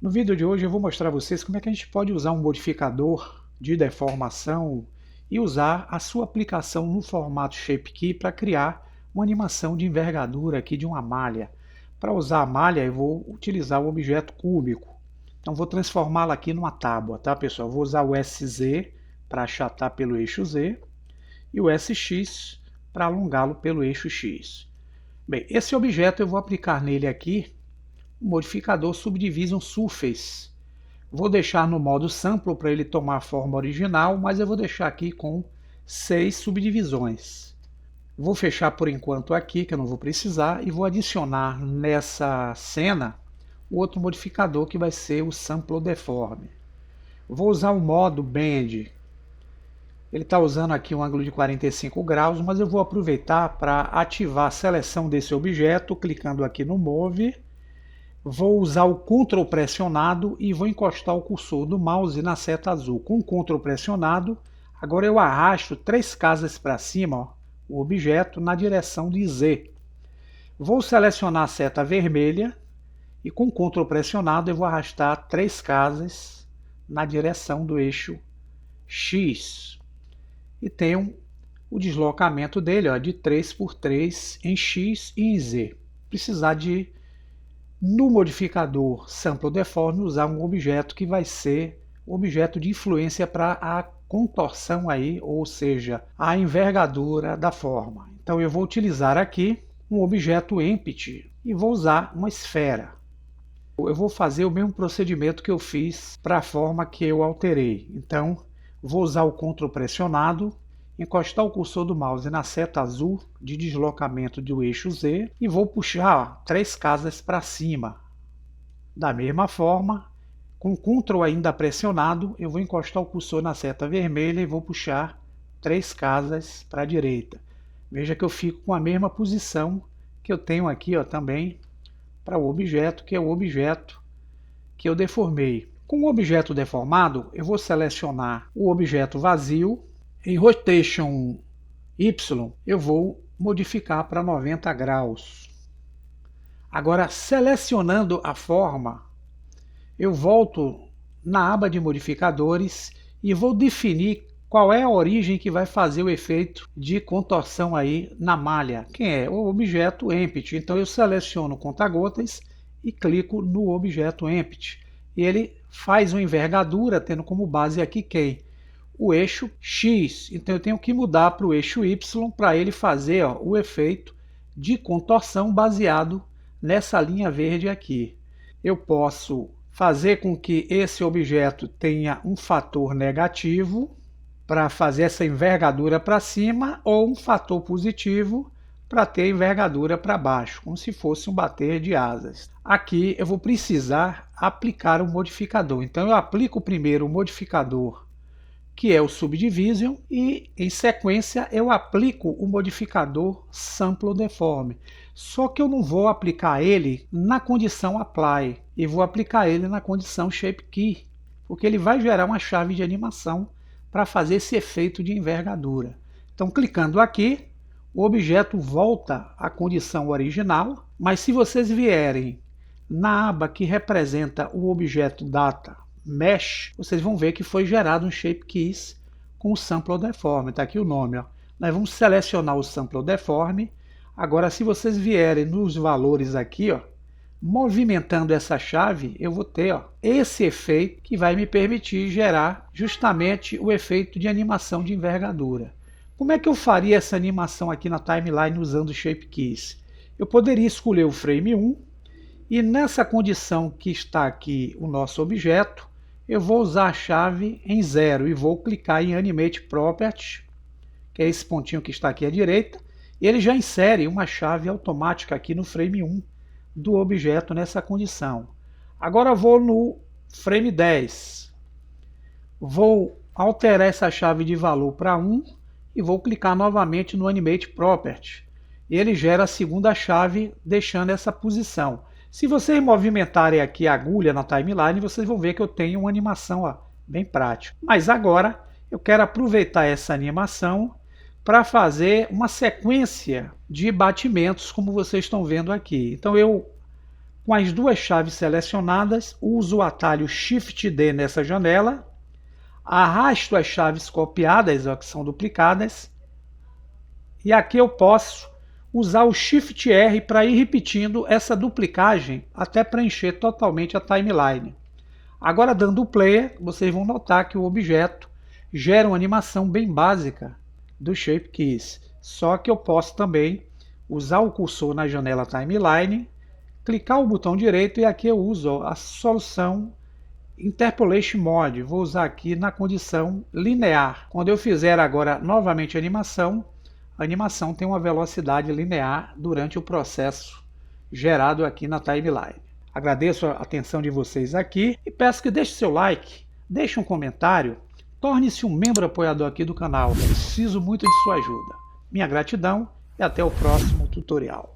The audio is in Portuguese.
No vídeo de hoje eu vou mostrar a vocês como é que a gente pode usar um modificador de deformação e usar a sua aplicação no formato ShapeKey para criar uma animação de envergadura aqui de uma malha. Para usar a malha eu vou utilizar o objeto cúbico. Então vou transformá-la aqui numa tábua, tá pessoal? Vou usar o SZ para achatar pelo eixo Z e o SX para alongá-lo pelo eixo X. Bem, esse objeto eu vou aplicar nele aqui o modificador Subdivision Surface. Vou deixar no modo Sample para ele tomar a forma original, mas eu vou deixar aqui com 6 subdivisões. Vou fechar por enquanto aqui, que eu não vou precisar, e vou adicionar nessa cena o outro modificador que vai ser o Sample Deform. Vou usar o modo Bend. Ele está usando aqui um ângulo de 45 graus, mas eu vou aproveitar para ativar a seleção desse objeto, clicando aqui no Move. Vou usar o Ctrl pressionado e vou encostar o cursor do mouse na seta azul. Com o Ctrl pressionado, agora eu arrasto 3 casas para cima, ó, o objeto na direção de Z. Vou selecionar a seta vermelha e com o Ctrl pressionado eu vou arrastar 3 casas na direção do eixo X. E tenho o deslocamento dele, ó, de 3 por 3 em X e em Z. Precisar de no modificador Sample Deform usar um objeto que vai ser o objeto de influência para a contorção aí, ou seja, a envergadura da forma. Então eu vou utilizar aqui um objeto Empty e vou usar uma esfera. Eu vou fazer o mesmo procedimento que eu fiz para a forma que eu alterei. Então vou usar o Ctrl pressionado, encostar o cursor do mouse na seta azul de deslocamento do eixo Z e vou puxar 3 casas para cima. Da mesma forma, com o Ctrl ainda pressionado, eu vou encostar o cursor na seta vermelha e vou puxar 3 casas para a direita. Veja que eu fico com a mesma posição que eu tenho aqui, ó, também para o objeto, que é o objeto que eu deformei. Com o objeto deformado, eu vou selecionar o objeto vazio. Em Rotation Y, eu vou modificar para 90 graus. Agora, selecionando a forma, eu volto na aba de modificadores e vou definir qual é a origem que vai fazer o efeito de contorção aí na malha, que é o objeto Empty. Então eu seleciono o conta-gotas e clico no objeto Empty. E ele faz uma envergadura, tendo como base aqui quem? O eixo X. Então eu tenho que mudar para o eixo Y para ele fazer, ó, o efeito de contorção baseado nessa linha verde aqui. Eu posso fazer com que esse objeto tenha um fator negativo para fazer essa envergadura para cima ou um fator positivo para ter a envergadura para baixo, como se fosse um bater de asas. Aqui eu vou precisar aplicar um modificador. Então eu aplico primeiro o modificador que é o Subdivision, e em sequência eu aplico o modificador Sample Deform. Só que eu não vou aplicar ele na condição Apply, e vou aplicar ele na condição ShapeKey, porque ele vai gerar uma chave de animação para fazer esse efeito de envergadura. Então, clicando aqui, o objeto volta à condição original, mas se vocês vierem na aba que representa o objeto Data Mesh, vocês vão ver que foi gerado um ShapeKeys com o Sample Deform. Está aqui o nome. Ó. Nós vamos selecionar o Sample Deform. Agora, se vocês vierem nos valores aqui, ó, movimentando essa chave, eu vou ter, ó, esse efeito que vai me permitir gerar justamente o efeito de animação de envergadura. Como é que eu faria essa animação aqui na timeline usando o ShapeKeys? Eu poderia escolher o frame 1 e nessa condição que está aqui o nosso objeto, eu vou usar a chave em 0 e vou clicar em Animate Property, que é esse pontinho que está aqui à direita, e ele já insere uma chave automática aqui no frame 1 do objeto nessa condição. Agora vou no frame 10, vou alterar essa chave de valor para 1 e vou clicar novamente no Animate Property. E ele gera a segunda chave, deixando essa posição. Se vocês movimentarem aqui a agulha na timeline, vocês vão ver que eu tenho uma animação, ó, bem prática. Mas agora eu quero aproveitar essa animação para fazer uma sequência de batimentos, como vocês estão vendo aqui. Então eu Com as duas chaves selecionadas, uso o atalho Shift D nessa janela, arrasto as chaves copiadas, ó, que são duplicadas, e aqui eu posso usar o Shift R para ir repetindo essa duplicagem até preencher totalmente a timeline. Agora, dando o player, vocês vão notar que o objeto gera uma animação bem básica do Shape Keys. Só que eu posso também usar o cursor na janela Timeline, clicar o botão direito e aqui eu uso a solução Interpolation Mode. Vou usar aqui na condição linear. Quando eu fizer agora novamente a animação tem uma velocidade linear durante o processo gerado aqui na timeline. Agradeço a atenção de vocês aqui e peço que deixe seu like, deixe um comentário, torne-se um membro apoiador aqui do canal. Preciso muito de sua ajuda. Minha gratidão e até o próximo tutorial.